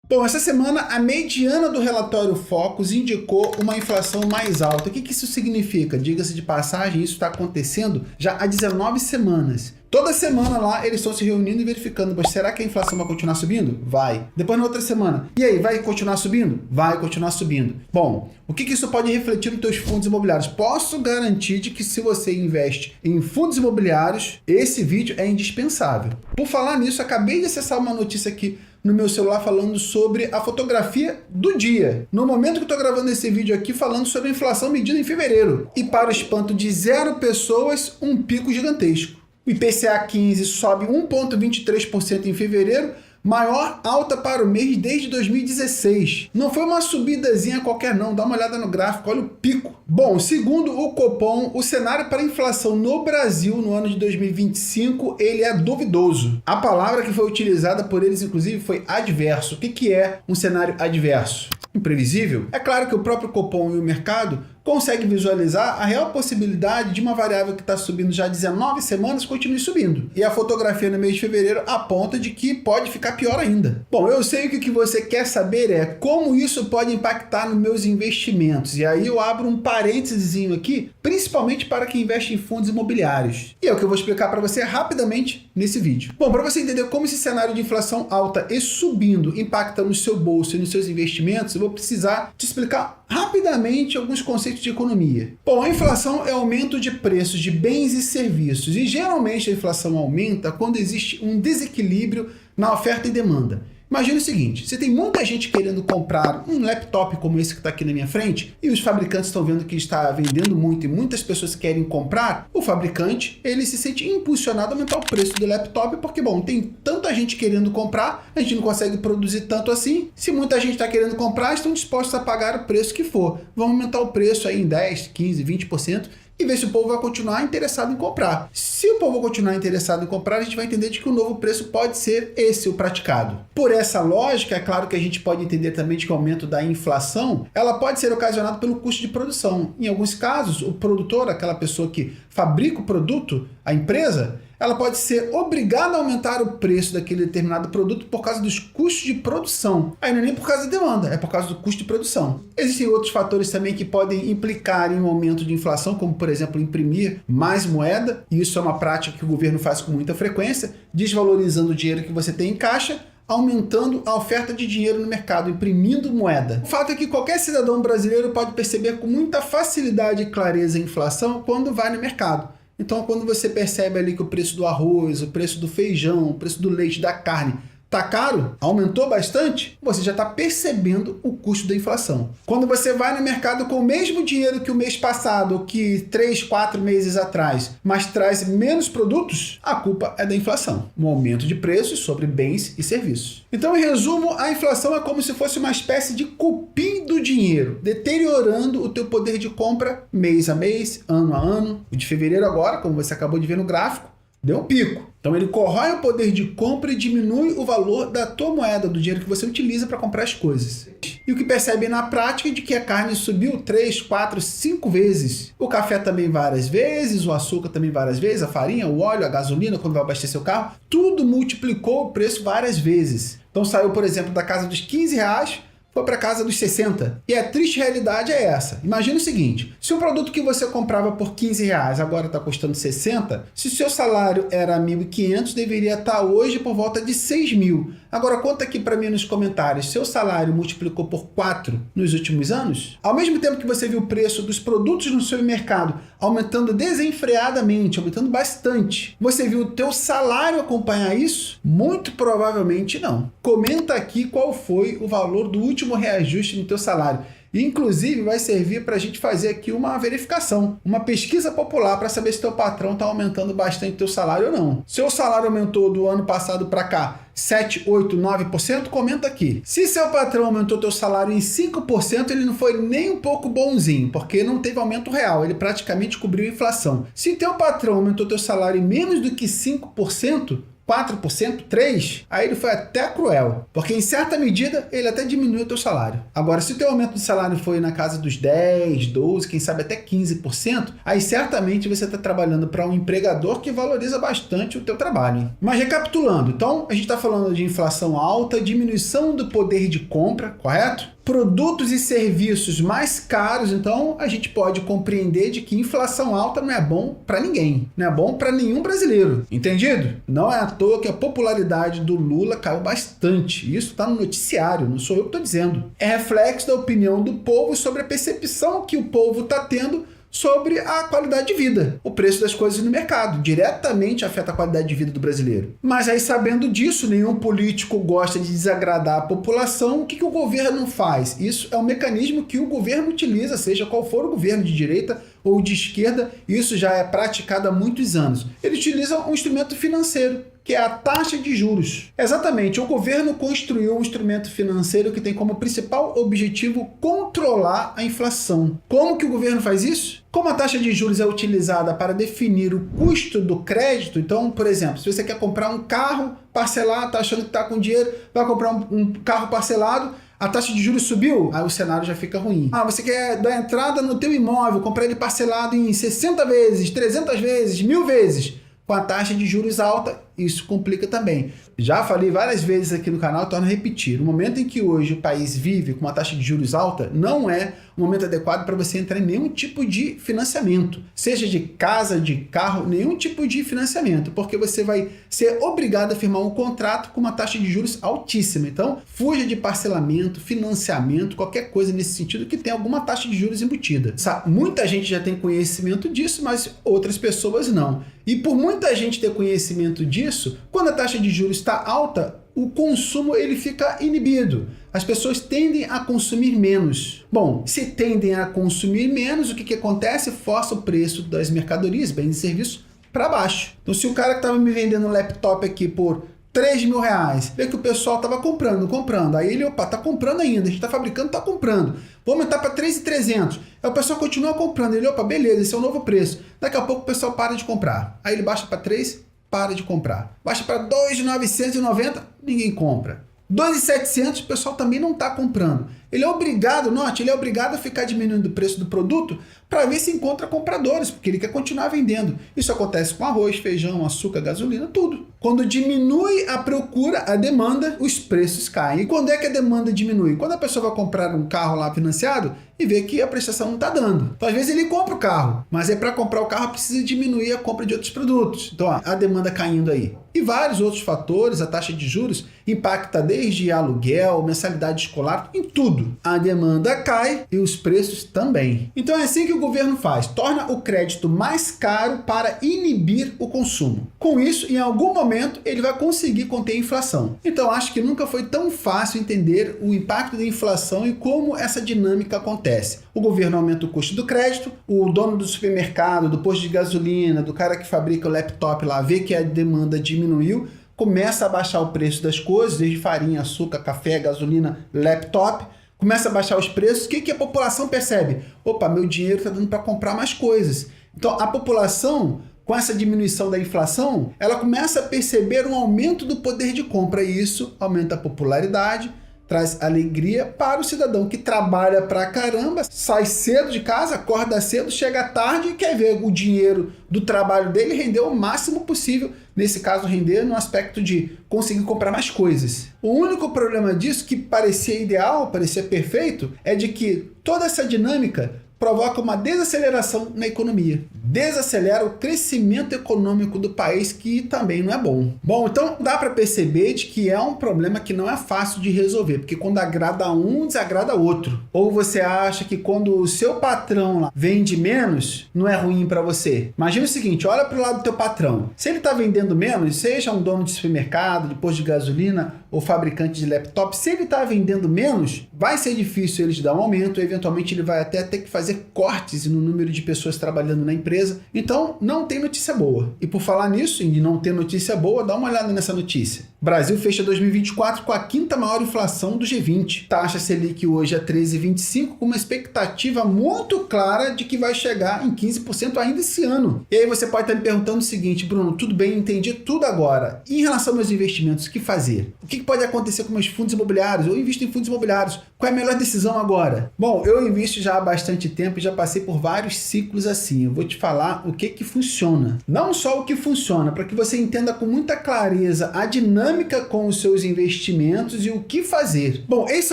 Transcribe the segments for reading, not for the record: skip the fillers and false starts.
Bom, essa semana a mediana do relatório Focus indicou uma inflação mais alta. O que isso significa? Diga-se de passagem, isso está acontecendo já há 19 semanas. Toda semana lá eles estão se reunindo e verificando, mas será que a inflação vai continuar subindo? Vai. Depois na outra semana, e aí, vai continuar subindo? Vai continuar subindo. Bom, o que isso pode refletir nos teus fundos imobiliários? Posso garantir de que se você investe em fundos imobiliários, esse vídeo é indispensável. Por falar nisso, acabei de acessar uma notícia aqui no meu celular falando sobre a fotografia do dia. No momento que eu estou gravando esse vídeo aqui, falando sobre a inflação medida em fevereiro. E para o espanto de 0 pessoas, um pico gigantesco. O IPCA 15 sobe 1,23% em fevereiro, maior alta para o mês desde 2016. Não foi uma subidazinha qualquer não, dá uma olhada no gráfico, olha o pico. Bom, segundo o Copom, o cenário para a inflação no Brasil no ano de 2025, ele é duvidoso. A palavra que foi utilizada por eles, inclusive, foi adverso. O que é um cenário adverso? Imprevisível? É claro que o próprio Copom e o mercado consegue visualizar a real possibilidade de uma variável que está subindo já há 19 semanas continue subindo. E a fotografia no mês de fevereiro aponta de que pode ficar pior ainda. Bom, eu sei que o que você quer saber é como isso pode impactar nos meus investimentos. E aí eu abro um parênteses aqui, principalmente para quem investe em fundos imobiliários. E é o que eu vou explicar para você rapidamente nesse vídeo. Bom, para você entender como esse cenário de inflação alta e subindo impacta no seu bolso e nos seus investimentos, eu vou precisar te explicar rapidamente alguns conceitos de economia. Bom, a inflação é aumento de preços de bens e serviços, e geralmente a inflação aumenta quando existe um desequilíbrio na oferta e demanda. Imagina o seguinte, você tem muita gente querendo comprar um laptop como esse que está aqui na minha frente, e os fabricantes estão vendo que está vendendo muito e muitas pessoas querem comprar, o fabricante ele se sente impulsionado a aumentar o preço do laptop, porque bom, tem tanta gente querendo comprar, a gente não consegue produzir tanto assim, se muita gente está querendo comprar, estão dispostos a pagar o preço que for, vão aumentar o preço aí em 10, 15, 20%, e ver se o povo vai continuar interessado em comprar. Se o povo continuar interessado em comprar, a gente vai entender de que o novo preço pode ser esse, o praticado. Por essa lógica, é claro que a gente pode entender também de que o aumento da inflação, ela pode ser ocasionado pelo custo de produção. Em alguns casos, o produtor, aquela pessoa que fabrica o produto, a empresa, ela pode ser obrigada a aumentar o preço daquele determinado produto por causa dos custos de produção. Aí não é nem por causa da demanda, é por causa do custo de produção. Existem outros fatores também que podem implicar em um aumento de inflação, como por exemplo imprimir mais moeda, e isso é uma prática que o governo faz com muita frequência, desvalorizando o dinheiro que você tem em caixa, aumentando a oferta de dinheiro no mercado, imprimindo moeda. O fato é que qualquer cidadão brasileiro pode perceber com muita facilidade e clareza a inflação quando vai no mercado. Então, quando você percebe ali que o preço do arroz, o preço do feijão, o preço do leite, da carne está caro, aumentou bastante, você já está percebendo o custo da inflação. Quando você vai no mercado com o mesmo dinheiro que o mês passado, ou que 3, 4 meses atrás, mas traz menos produtos, a culpa é da inflação, um aumento de preços sobre bens e serviços. Então, em resumo, a inflação é como se fosse uma espécie de cupim do dinheiro, deteriorando o teu poder de compra mês a mês, ano a ano. O de fevereiro agora, como você acabou de ver no gráfico, deu um pico. Então ele corrói o poder de compra e diminui o valor da tua moeda, do dinheiro que você utiliza para comprar as coisas. E o que percebe na prática é de que a carne subiu 3, 4, 5 vezes. O café também várias vezes, o açúcar também várias vezes, a farinha, o óleo, a gasolina, quando vai abastecer o carro, tudo multiplicou o preço várias vezes. Então saiu, por exemplo, da casa dos R$15, foi para casa dos 60. E a triste realidade é essa. Imagina o seguinte, se um produto que você comprava por R$15 agora está custando 60, se o seu salário era 1.500, deveria estar hoje por volta de 6.000. Agora conta aqui para mim nos comentários, seu salário multiplicou por 4 nos últimos anos? Ao mesmo tempo que você viu o preço dos produtos no seu mercado aumentando desenfreadamente, aumentando bastante, você viu o teu salário acompanhar isso? Muito provavelmente não. Comenta aqui qual foi o valor do último reajuste no teu salário. Inclusive, vai servir para a gente fazer aqui uma verificação, uma pesquisa popular para saber se teu patrão está aumentando bastante o teu salário ou não. Seu salário aumentou do ano passado para cá 7, 8, 9%? Comenta aqui. Se seu patrão aumentou teu salário em 5%, ele não foi nem um pouco bonzinho, porque não teve aumento real, ele praticamente cobriu a inflação. Se teu patrão aumentou teu salário em menos do que 5%, 4%, 3%, aí ele foi até cruel. Porque em certa medida, ele até diminui o teu salário. Agora, se o teu aumento de salário foi na casa dos 10, 12, quem sabe até 15%, aí certamente você está trabalhando para um empregador que valoriza bastante o teu trabalho. Hein? Mas recapitulando, então, a gente está falando de inflação alta, diminuição do poder de compra, correto? Produtos e serviços mais caros, então a gente pode compreender de que inflação alta não é bom para ninguém, não é bom para nenhum brasileiro, entendido? Não é à toa que a popularidade do Lula caiu bastante, isso está no noticiário, não sou eu que estou dizendo. É reflexo da opinião do povo sobre a percepção que o povo está tendo sobre a qualidade de vida. O preço das coisas no mercado diretamente afeta a qualidade de vida do brasileiro. Mas aí, sabendo disso, nenhum político gosta de desagradar a população. O que o governo faz? Isso é um mecanismo que o governo utiliza, seja qual for o governo de direita ou de esquerda, isso já é praticado há muitos anos. Ele utiliza um instrumento financeiro, que é a taxa de juros. Exatamente, o governo construiu um instrumento financeiro que tem como principal objetivo controlar a inflação. Como que o governo faz isso? Como a taxa de juros é utilizada para definir o custo do crédito, então, por exemplo, se você quer comprar um carro parcelado, está achando que está com dinheiro, vai comprar um carro parcelado, a taxa de juros subiu, aí o cenário já fica ruim. Você quer dar entrada no teu imóvel, comprar ele parcelado em 60 vezes, 300 vezes, 1000 vezes, com a taxa de juros alta, isso complica também. Já falei várias vezes aqui no canal, torno a repetir. O momento em que hoje o país vive com uma taxa de juros alta não é um momento adequado para você entrar em nenhum tipo de financiamento. Seja de casa, de carro, nenhum tipo de financiamento, porque você vai ser obrigado a firmar um contrato com uma taxa de juros altíssima. Então, fuja de parcelamento, financiamento, qualquer coisa nesse sentido que tenha alguma taxa de juros embutida. Muita gente já tem conhecimento disso, mas outras pessoas não. E por muita gente ter conhecimento disso, quando a taxa de juros está alta, o consumo ele fica inibido. As pessoas tendem a consumir menos. Bom, se tendem a consumir menos, o que acontece? Força o preço das mercadorias, bens e serviços para baixo. Então, se o cara que estava me vendendo um laptop aqui por R$3.000, vê que o pessoal estava comprando. Aí ele, tá comprando ainda, a gente está fabricando, tá comprando. Vou aumentar para R$3.300. Aí o pessoal continua comprando. Ele, beleza, esse é o novo preço. Daqui a pouco o pessoal para de comprar. Aí ele baixa para 3, para de comprar. Baixa para 2.990, ninguém compra. 2.700, o pessoal também não está comprando. Ele é obrigado, ele é obrigado a ficar diminuindo o preço do produto para ver se encontra compradores, porque ele quer continuar vendendo. Isso acontece com arroz, feijão, açúcar, gasolina, tudo. Quando diminui a procura, a demanda, os preços caem. E quando é que a demanda diminui? Quando a pessoa vai comprar um carro lá financiado e vê que a prestação não está dando. Então, às vezes ele compra o carro, mas para comprar o carro precisa diminuir a compra de outros produtos. Então, a demanda caindo aí. E vários outros fatores, a taxa de juros impacta desde aluguel, mensalidade escolar, em tudo. A demanda cai e os preços também. Então é assim que o governo faz, torna o crédito mais caro para inibir o consumo. Com isso, em algum momento, ele vai conseguir conter a inflação. Então acho que nunca foi tão fácil entender o impacto da inflação e como essa dinâmica acontece. O governo aumenta o custo do crédito, o dono do supermercado, do posto de gasolina, do cara que fabrica o laptop lá, vê que a demanda diminuiu, começa a baixar o preço das coisas, desde farinha, açúcar, café, gasolina, laptop, começa a baixar os preços. O que a população percebe? Meu dinheiro está dando para comprar mais coisas. Então a população, com essa diminuição da inflação, ela começa a perceber um aumento do poder de compra e isso aumenta a popularidade, traz alegria para o cidadão que trabalha pra caramba, sai cedo de casa, acorda cedo, chega tarde e quer ver o dinheiro do trabalho dele render o máximo possível, nesse caso render no aspecto de conseguir comprar mais coisas. O único problema disso, que parecia ideal, parecia perfeito, é de que toda essa dinâmica provoca uma desaceleração na economia. Desacelera o crescimento econômico do país, que também não é bom. Bom, então dá para perceber de que é um problema que não é fácil de resolver, porque quando agrada um, desagrada outro. Ou você acha que quando o seu patrão lá vende menos, não é ruim para você. Imagina o seguinte, olha para o lado do teu patrão. Se ele está vendendo menos, seja um dono de supermercado, de posto de gasolina ou fabricante de laptop, se ele está vendendo menos, vai ser difícil ele te dar um aumento, eventualmente ele vai até ter que fazer cortes no número de pessoas trabalhando na empresa. Então, não tem notícia boa. E por falar nisso, em não ter notícia boa, dá uma olhada nessa notícia. O Brasil fecha 2024 com a quinta maior inflação do G20. Taxa Selic hoje é 13,25, com uma expectativa muito clara de que vai chegar em 15% ainda esse ano. E aí você pode estar me perguntando o seguinte: Bruno, tudo bem, entendi tudo agora. E em relação aos meus investimentos, o que fazer? O que pode acontecer com meus fundos imobiliários? Eu invisto em fundos imobiliários. Qual é a melhor decisão agora? Bom, eu invisto já há bastante tempo e já passei por vários ciclos assim. Eu vou te falar o que funciona. Não só o que funciona, para que você entenda com muita clareza a dinâmica com os seus investimentos e o que fazer. Bom, esse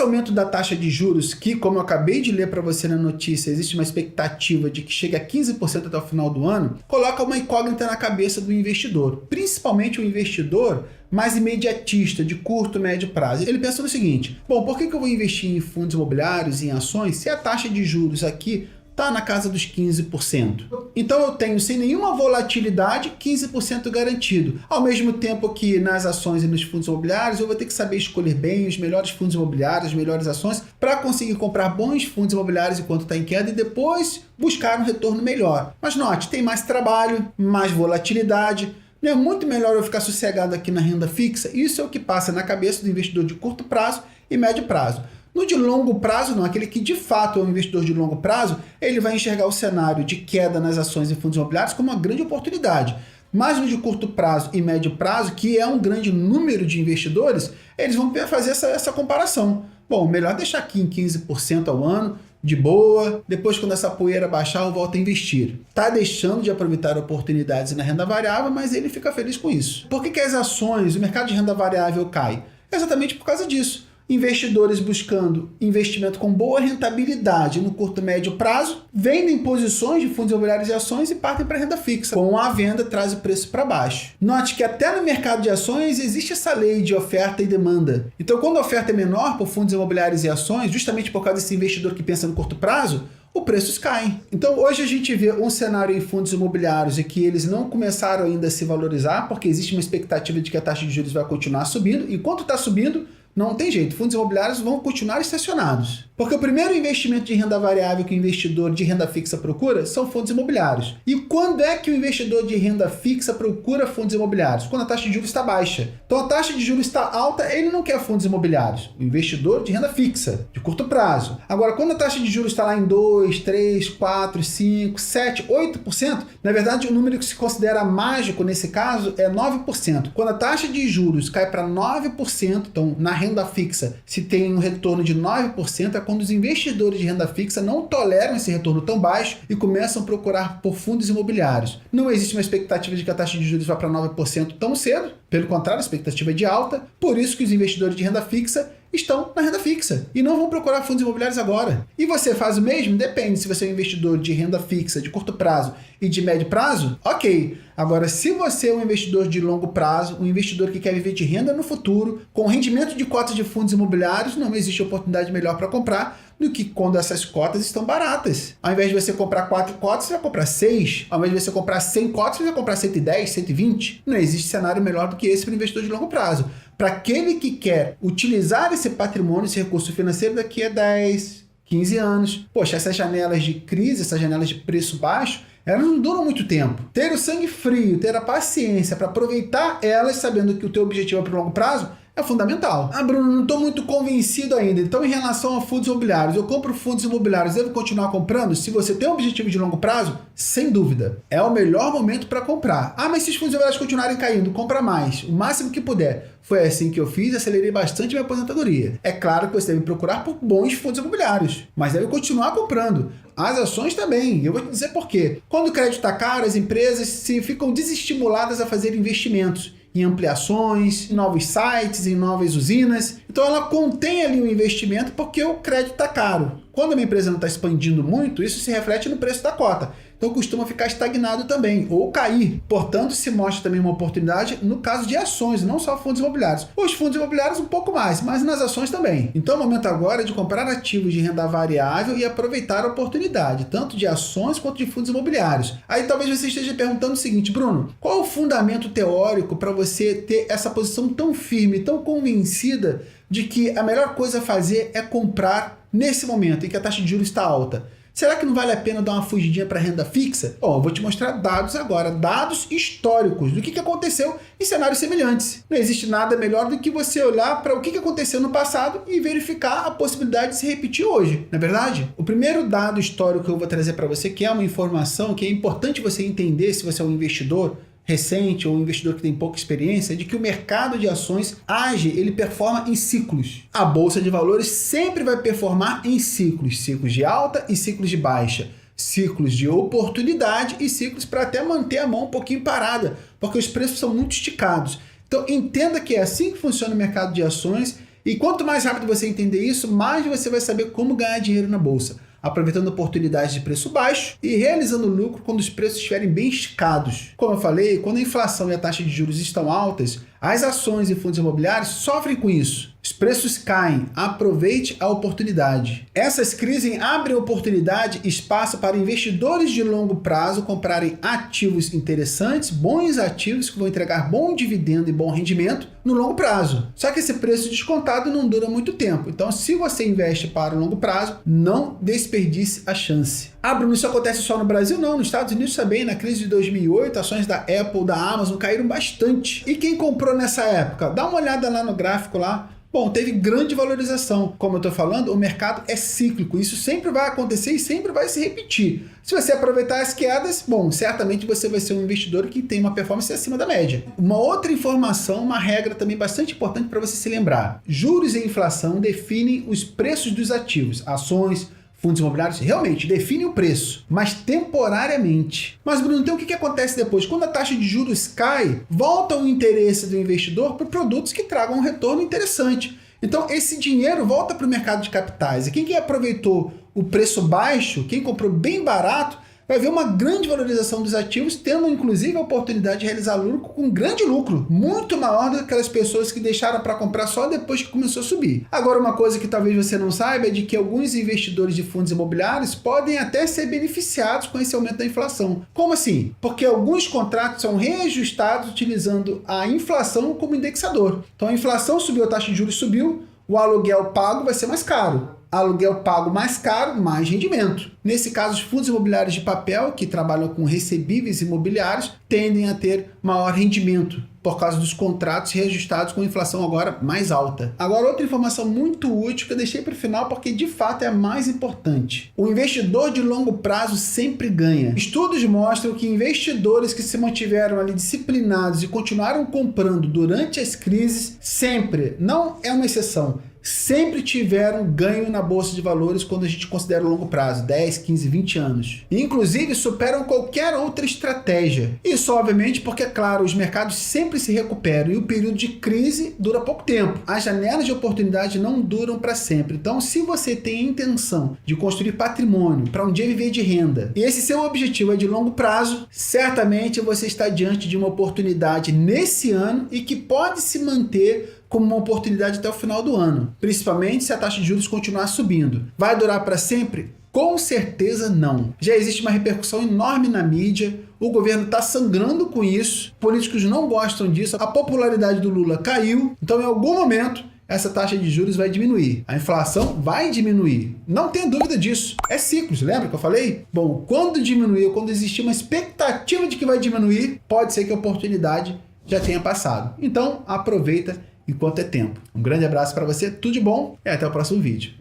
aumento da taxa de juros, que, como eu acabei de ler para você na notícia, existe uma expectativa de que chegue a 15% até o final do ano, coloca uma incógnita na cabeça do investidor, principalmente o investidor mais imediatista, de curto, médio prazo. Ele pensa no seguinte: bom, por que eu vou investir em fundos imobiliários, em ações, se a taxa de juros aqui está na casa dos 15%. Então eu tenho, sem nenhuma volatilidade, 15% garantido. Ao mesmo tempo que nas ações e nos fundos imobiliários, eu vou ter que saber escolher bem os melhores fundos imobiliários, as melhores ações, para conseguir comprar bons fundos imobiliários enquanto está em queda e depois buscar um retorno melhor. Mas note, tem mais trabalho, mais volatilidade. Não é muito melhor eu ficar sossegado aqui na renda fixa? Isso é o que passa na cabeça do investidor de curto prazo e médio prazo. No de longo prazo, não, aquele que de fato é um investidor de longo prazo, ele vai enxergar o cenário de queda nas ações e fundos imobiliários como uma grande oportunidade. Mas no de curto prazo e médio prazo, que é um grande número de investidores, eles vão fazer essa comparação. Bom, melhor deixar aqui em 15% ao ano, de boa, depois quando essa poeira baixar eu volto a investir. Está deixando de aproveitar oportunidades na renda variável, mas ele fica feliz com isso. Por que as ações, o mercado de renda variável cai? Exatamente por causa disso. Investidores buscando investimento com boa rentabilidade no curto e médio prazo, vendem posições de fundos imobiliários e ações e partem para a renda fixa. Com a venda, traz o preço para baixo. Note que até no mercado de ações existe essa lei de oferta e demanda. Então, quando a oferta é menor por fundos imobiliários e ações, justamente por causa desse investidor que pensa no curto prazo, os preços caem. Então hoje a gente vê um cenário em fundos imobiliários em que eles não começaram ainda a se valorizar, porque existe uma expectativa de que a taxa de juros vai continuar subindo. Enquanto está subindo, não tem jeito, fundos imobiliários vão continuar estacionados. Porque o primeiro investimento de renda variável que o investidor de renda fixa procura são fundos imobiliários. E quando é que o investidor de renda fixa procura fundos imobiliários? Quando a taxa de juros está baixa. Então a taxa de juros está alta, ele não quer fundos imobiliários. O investidor de renda fixa, de curto prazo. Agora, quando a taxa de juros está lá em 2, 3, 4, 5, 7, 8%, na verdade o número que se considera mágico nesse caso é 9%. Quando a taxa de juros cai para 9%, então na renda fixa se tem um retorno de 9%, é quando os investidores de renda fixa não toleram esse retorno tão baixo e começam a procurar por fundos imobiliários. Não existe uma expectativa de que a taxa de juros vá para 9% tão cedo, pelo contrário, a expectativa é de alta, por isso que os investidores de renda fixa estão na renda fixa e não vão procurar fundos imobiliários agora. E você faz o mesmo? Depende. Se você é um investidor de renda fixa, de curto prazo e de médio prazo, ok. Agora, se você é um investidor de longo prazo, um investidor que quer viver de renda no futuro, com rendimento de cotas de fundos imobiliários, não existe oportunidade melhor para comprar do que quando essas cotas estão baratas. Ao invés de você comprar 4 cotas, você vai comprar 6. Ao invés de você comprar 100 cotas, você vai comprar 110, 120. Não existe cenário melhor do que esse para o investidor de longo prazo. Para aquele que quer utilizar esse patrimônio, esse recurso financeiro daqui a 10, 15 anos. Poxa, essas janelas de crise, essas janelas de preço baixo, elas não duram muito tempo. Ter o sangue frio, ter a paciência para aproveitar elas, sabendo que o teu objetivo é para o longo prazo, é fundamental. Ah, Bruno, não estou muito convencido ainda. Então, em relação a fundos imobiliários, eu compro fundos imobiliários, devo continuar comprando? Se você tem um objetivo de longo prazo, sem dúvida, é o melhor momento para comprar. Ah, mas se os fundos imobiliários continuarem caindo, compra mais, o máximo que puder. Foi assim que eu fiz, acelerei bastante minha aposentadoria. É claro que você deve procurar por bons fundos imobiliários, mas deve continuar comprando. As ações também. Eu vou te dizer por quê. Quando o crédito está caro, as empresas ficam desestimuladas a fazer investimentos em ampliações, em novos sites, em novas usinas. Então ela contém ali o investimento porque o crédito está caro. Quando uma empresa não está expandindo muito, isso se reflete no preço da cota. Então costuma ficar estagnado também, ou cair. Portanto, se mostra também uma oportunidade no caso de ações, não só fundos imobiliários. Os fundos imobiliários um pouco mais, mas nas ações também. Então o momento agora é de comprar ativos de renda variável e aproveitar a oportunidade, tanto de ações quanto de fundos imobiliários. Aí talvez você esteja perguntando o seguinte: Bruno, qual é o fundamento teórico para você ter essa posição tão firme, tão convencida de que a melhor coisa a fazer é comprar nesse momento em que a taxa de juros está alta? Será que não vale a pena dar uma fugidinha para renda fixa? Bom, eu vou te mostrar dados agora, dados históricos do que aconteceu em cenários semelhantes. Não existe nada melhor do que você olhar para o que aconteceu no passado e verificar a possibilidade de se repetir hoje, não é verdade? O primeiro dado histórico que eu vou trazer para você, que é uma informação que é importante você entender se você é um investidor recente ou um investidor que tem pouca experiência, de que o mercado de ações ele performa em ciclos. A bolsa de valores sempre vai performar em ciclos, ciclos de alta e ciclos de baixa, ciclos de oportunidade e ciclos para até manter a mão um pouquinho parada, porque os preços são muito esticados. Então entenda que é assim que funciona o mercado de ações, e quanto mais rápido você entender isso, mais você vai saber como ganhar dinheiro na bolsa, aproveitando oportunidades de preço baixo e realizando lucro quando os preços estiverem bem esticados. Como eu falei, quando a inflação e a taxa de juros estão altas, as ações e fundos imobiliários sofrem com isso. Os preços caem, aproveite a oportunidade. Essas crises abrem oportunidade e espaço para investidores de longo prazo comprarem ativos interessantes, bons ativos que vão entregar bom dividendo e bom rendimento no longo prazo. Só que esse preço descontado não dura muito tempo. Então, se você investe para o longo prazo, não desperdice a chance. Ah, Bruno, isso acontece só no Brasil? Não, nos Estados Unidos também. Na crise de 2008, ações da Apple, da Amazon caíram bastante. E quem comprou nessa época? Dá uma olhada lá no gráfico lá. Bom, teve grande valorização. Como eu estou falando, o mercado é cíclico. Isso sempre vai acontecer e sempre vai se repetir. Se você aproveitar as quedas, bom, certamente você vai ser um investidor que tem uma performance acima da média. Uma outra informação, uma regra também bastante importante para você se lembrar. Juros e inflação definem os preços dos ativos, ações, fundos imobiliários realmente definem o preço, mas temporariamente. Mas, Bruno, então o que acontece depois? Quando a taxa de juros cai, volta o interesse do investidor por produtos que tragam um retorno interessante. Então, esse dinheiro volta para o mercado de capitais. E quem aproveitou o preço baixo, quem comprou bem barato, vai ver uma grande valorização dos ativos, tendo inclusive a oportunidade de realizar lucro com grande lucro, muito maior do que aquelas pessoas que deixaram para comprar só depois que começou a subir. Agora, uma coisa que talvez você não saiba é de que alguns investidores de fundos imobiliários podem até ser beneficiados com esse aumento da inflação. Como assim? Porque alguns contratos são reajustados utilizando a inflação como indexador. Então a inflação subiu, a taxa de juros subiu, o aluguel pago vai ser mais caro. Aluguel pago mais caro, mais rendimento. Nesse caso, os fundos imobiliários de papel, que trabalham com recebíveis imobiliários, tendem a ter maior rendimento, por causa dos contratos reajustados com inflação agora mais alta. Agora, outra informação muito útil que eu deixei para o final, porque de fato é a mais importante. O investidor de longo prazo sempre ganha. Estudos mostram que investidores que se mantiveram ali disciplinados e continuaram comprando durante as crises, sempre, não é uma exceção, sempre tiveram ganho na bolsa de valores quando a gente considera o longo prazo, 10, 15, 20 anos. E, inclusive, superam qualquer outra estratégia. Isso, obviamente, porque, claro, os mercados sempre se recuperam e o período de crise dura pouco tempo. As janelas de oportunidade não duram para sempre. Então, se você tem a intenção de construir patrimônio para um dia viver de renda, e esse seu objetivo é de longo prazo, certamente você está diante de uma oportunidade nesse ano e que pode se manter como uma oportunidade até o final do ano, principalmente se a taxa de juros continuar subindo. Vai durar para sempre? Com certeza não. Já existe uma repercussão enorme na mídia, o governo está sangrando com isso, políticos não gostam disso, a popularidade do Lula caiu, então em algum momento essa taxa de juros vai diminuir, a inflação vai diminuir, não tem dúvida disso, é ciclos, lembra que eu falei? Bom, quando diminuir, quando existir uma expectativa de que vai diminuir, pode ser que a oportunidade já tenha passado. Então aproveita enquanto é tempo. Um grande abraço para você, tudo de bom e até o próximo vídeo.